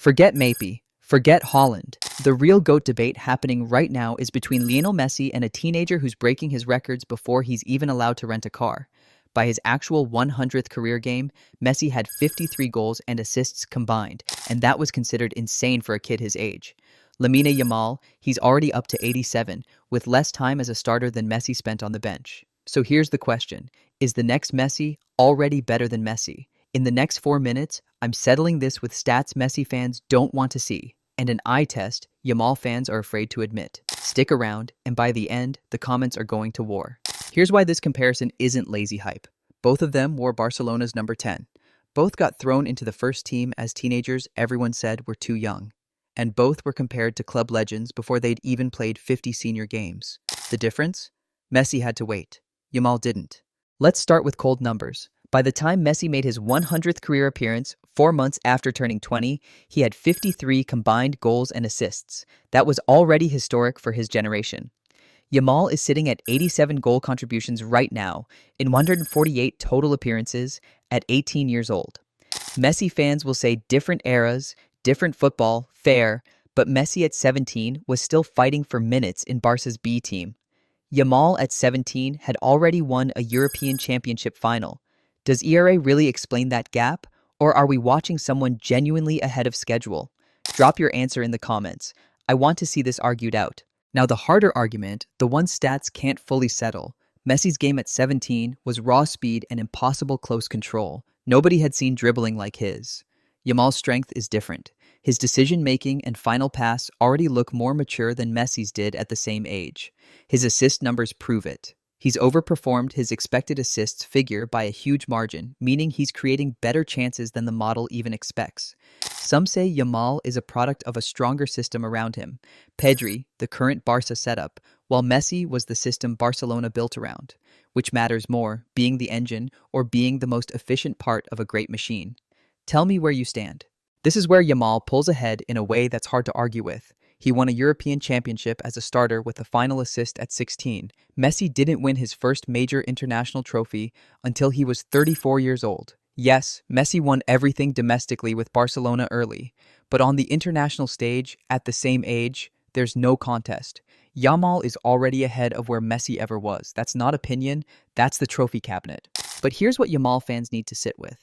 Forget Mapey. Forget Holland. The real GOAT debate happening right now is between Lionel Messi and a teenager who's breaking his records before he's even allowed to rent a car. By his actual 100th career game, Messi had 53 goals and assists combined, and that was considered insane for a kid his age. Lamine Yamal, he's already up to 87, with less time as a starter than Messi spent on the bench. So here's the question. Is the next Messi already better than Messi? In the next 4 minutes, I'm settling this with stats Messi fans don't want to see, and an eye test Yamal fans are afraid to admit. Stick around, and by the end, the comments are going to war. Here's why this comparison isn't lazy hype. Both of them wore Barcelona's number 10. Both got thrown into the first team as teenagers everyone said were too young. And both were compared to club legends before they'd even played 50 senior games. The difference? Messi had to wait. Yamal didn't. Let's start with cold numbers. By the time Messi made his 100th career appearance, 4 months after turning 20, he had 53 combined goals and assists. That was already historic for his generation. Yamal is sitting at 87 goal contributions right now, in 148 total appearances, at 18 years old. Messi fans will say different eras, different football, fair, but Messi at 17 was still fighting for minutes in Barca's B team. Yamal at 17 had already won a European Championship final. Does ERA really explain that gap, or are we watching someone genuinely ahead of schedule? Drop your answer in the comments. I want to see this argued out. Now the harder argument, the one stats can't fully settle. Messi's game at 17 was raw speed and impossible close control. Nobody had seen dribbling like his. Yamal's strength is different. His decision-making and final pass already look more mature than Messi's did at the same age. His assist numbers prove it. He's overperformed his expected assists figure by a huge margin, meaning he's creating better chances than the model even expects. Some say Yamal is a product of a stronger system around him. Pedri, the current Barca setup, while Messi was the system Barcelona built around. Which matters more, being the engine or being the most efficient part of a great machine? Tell me where you stand. This is where Yamal pulls ahead in a way that's hard to argue with. He won a European Championship as a starter with a final assist at 16. Messi didn't win his first major international trophy until he was 34 years old. Yes, Messi won everything domestically with Barcelona early, but on the international stage, at the same age, there's no contest. Yamal is already ahead of where Messi ever was. That's not opinion, that's the trophy cabinet. But here's what Yamal fans need to sit with.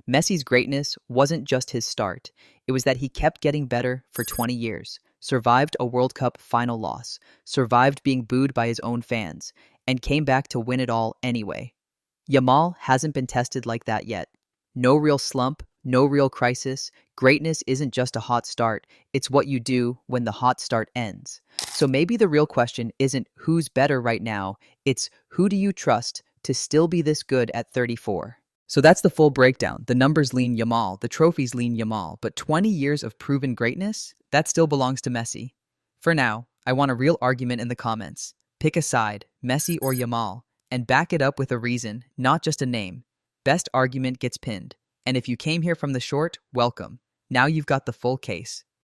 Messi's greatness wasn't just his start. It was that he kept getting better for 20 years, survived a World Cup final loss, survived being booed by his own fans, and came back to win it all anyway. Yamal hasn't been tested like that yet. No real slump, no real crisis. Greatness isn't just a hot start, it's what you do when the hot start ends. So maybe the real question isn't who's better right now, it's who do you trust to still be this good at 34? So that's the full breakdown. The numbers lean Yamal, the trophies lean Yamal, but 20 years of proven greatness? That still belongs to Messi. For now, I want a real argument in the comments. Pick a side, Messi or Yamal, and back it up with a reason, not just a name. Best argument gets pinned. And if you came here from the short, welcome. Now you've got the full case.